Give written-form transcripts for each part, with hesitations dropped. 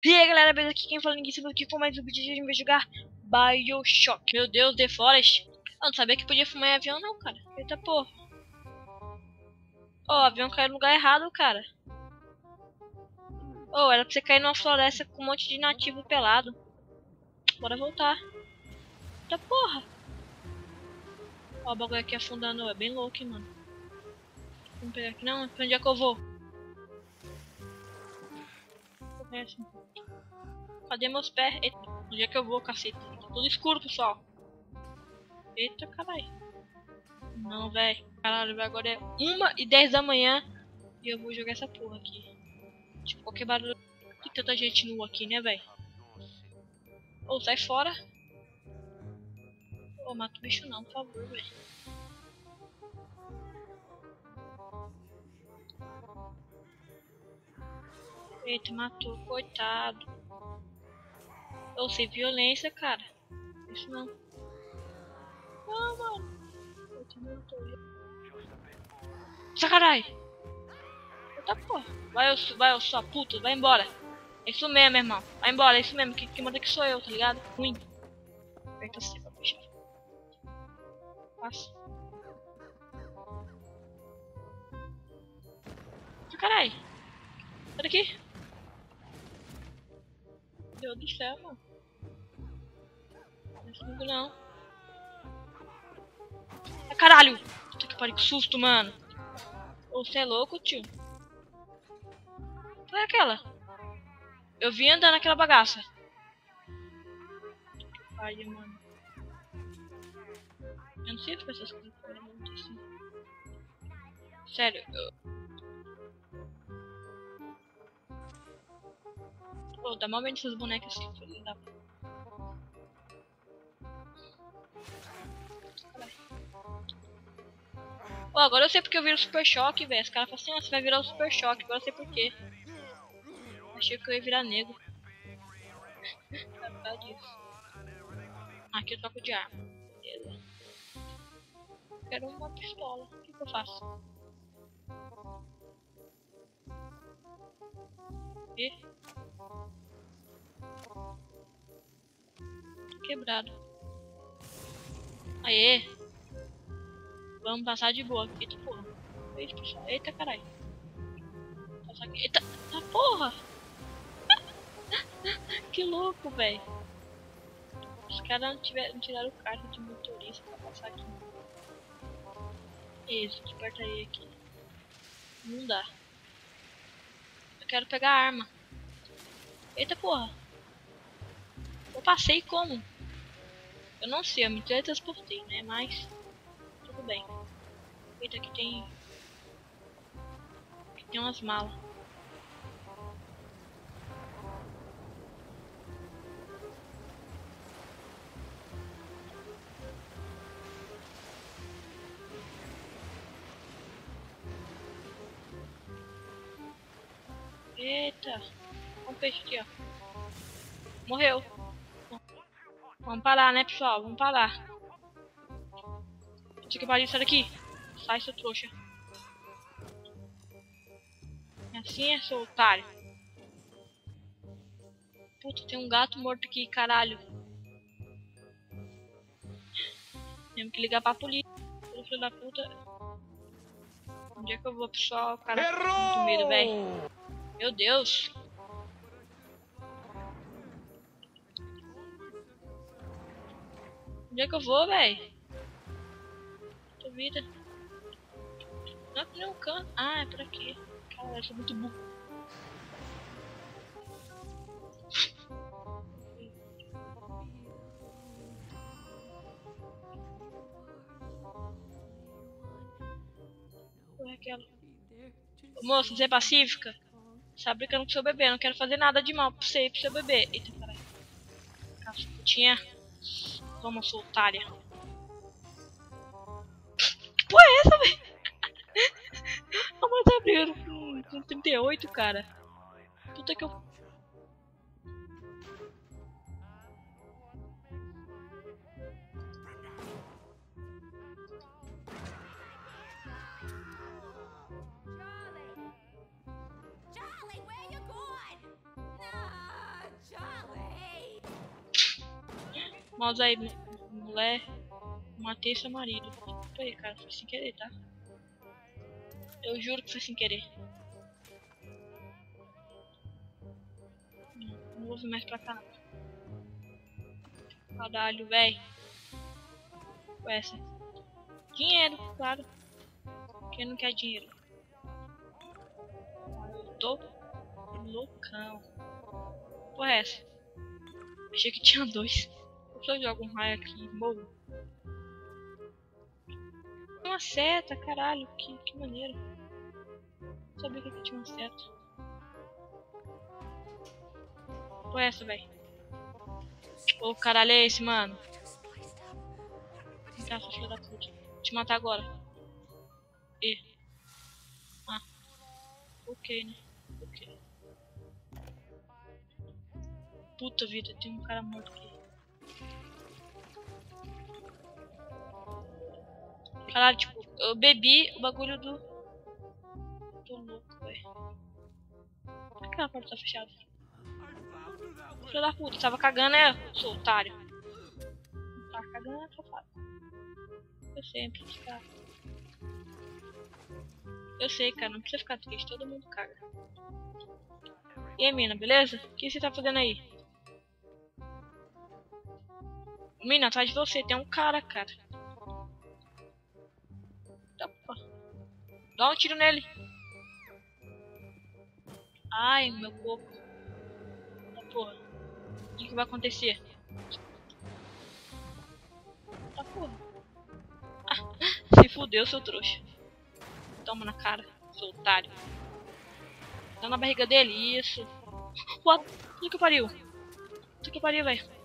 E aí galera, beleza? Aqui quem fala ninguém sabe aqui com mais um vídeo. A gente vai jogar BioShock. Meu Deus, The Forest. Eu não sabia que podia fumar em avião não, cara. Eita porra. Ó, o avião caiu no lugar errado, cara. Ó, era pra você cair numa floresta com um monte de nativo pelado. Bora voltar. Eita porra. Ó, o bagulho aqui afundando. É bem louco, hein, mano. Vamos pegar aqui não? Pra onde é que eu vou? Cadê meus pés? Eita, onde é que eu vou, cacete? Tá tudo escuro, pessoal. Eita, caralho. Não, velho. Caralho, agora é 1h10 da manhã e eu vou jogar essa porra aqui. Tipo, qualquer barulho. Tem tanta gente nua aqui, né, velho? Ô, sai fora. Ô, mata o bicho não, por favor, velho. Eita, matou, coitado. Ô, sem violência, cara. Isso não. Não, mano. Eita, matou ele. Sacarai! Eita porra. Vai, eu sua puta, vai embora. É isso mesmo, irmão. Vai embora, é isso mesmo. Quem manda aqui sou eu, tá ligado? Ruim. Aperta C pra puxar. Passa. Carai. Sai daqui. Meu Deus do céu, mano. Não é comigo não. Ah, caralho. Puta que pariu, que susto, mano. Ô, você é louco, tio? Qual é aquela? Eu vim andando naquela bagaça. Ai, mano. Eu não sei se essas coisas assim. Sério, Pô, dá mal medo dessas bonecas assim, filho da... Pô, agora eu sei porque eu viro Super Choque, velho. Os caras falam assim, ah, você vai virar o Super Choque. Agora eu sei por quê. Achei que eu ia virar negro. É por causa disso. Aqui eu troco de arma. Beleza. Quero uma pistola. O que eu faço? Ih. Quebrado. Aê. Vamos passar de boa. Eita porra. Eita caralho. Passar aqui. Eita. Tá porra. Que louco, velho. Os caras não tiraram o carro de motorista pra passar aqui. Isso, desperta aí aqui. Não dá. Eu quero pegar a arma. Eita porra. Eu passei como? Eu não sei, eu me teletransportei, né? Mas tudo bem. Eita, aqui tem umas malas. Eita. Um peixe aqui, ó. Morreu. Vamos parar, né, pessoal? Vamos parar. Tinha que parar isso daqui. Sai, seu trouxa. Assim é, seu otário. Puta, tem um gato morto aqui, caralho. Temos que ligar pra polícia. Filho da puta. Onde é que eu vou, pessoal? Cara, errou! Muito medo, velho. Meu Deus. Onde é que eu vou, velho? Tô vida. Não é que nem um canto. Ah, é por aqui. Caralho, eu sou muito burro. Porra, aquela. Ô, moça, você é pacífica? Você tá brincando com seu bebê. Eu não quero fazer nada de mal pra você e pro seu bebê. Eita, caralho. Nossa, putinha. Toma, sua otária. Que porra é essa, velho? A mãe tá brigando com 38, cara. Puta que eu... Mouse aí, mulher. Matei seu marido. Desculpa aí, cara. Foi sem querer, tá? Eu juro que foi sem querer. Não vou vir mais pra cá. Caralho, véi. Essa. Dinheiro, claro. Quem não quer dinheiro? Eu tô loucão. Porra, é essa? Achei que tinha dois. Eu só jogo um raio aqui e morro. Uma seta, caralho. Que maneiro. Não sabia que tinha uma seta. Porra, é essa, véi? Ô, caralho, é esse, mano? Tá, sua filha da puta. Vou te matar agora. E. Ah. Ok, né? Ok. Puta vida, tem um cara morto aqui. Caralho, tipo, eu bebi o bagulho do... Tô louco, velho. Por que aquela porta tá fechada? Filho da puta, tava cagando, né, seu otário? Não tava cagando, né, safado? Eu sempre, cara. Eu sei, cara, não precisa ficar triste, todo mundo caga. E aí, mina, beleza? O que você tá fazendo aí? Mina, atrás de você tem um cara, cara. Opa. Dá um tiro nele. Ai, meu corpo. Tá porra. O que vai acontecer? Tá porra. Ah, se fudeu, seu trouxa. Toma na cara, seu otário. Tá na barriga dele, isso. What? Puta que pariu. Puta que pariu, velho.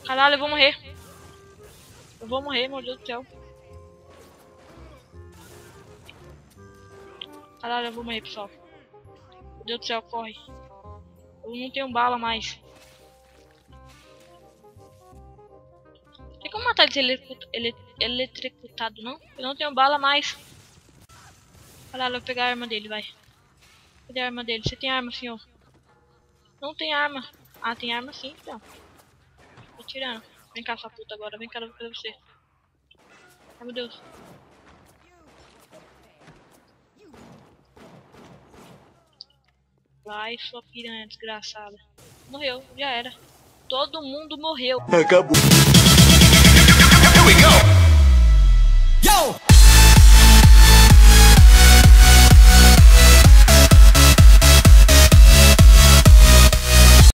Caralho, eu vou morrer. Eu vou morrer, meu Deus do céu. Caralho, eu vou morrer, pessoal. Meu Deus do céu, corre. Eu não tenho bala mais. Tem como matar esse eletricutado, não? Eu não tenho bala mais. Caralho, eu vou pegar a arma dele, vai. Cadê a arma dele? Você tem arma, senhor? Não tem arma. Ah, tem arma sim, então. Tô tirando. Vem cá, sua puta, agora. Vem cá, eu vou fazer você. Ai, meu Deus. Vai, sua piranha desgraçada. Morreu, já era. Todo mundo morreu. Acabou. Here we go. Yo!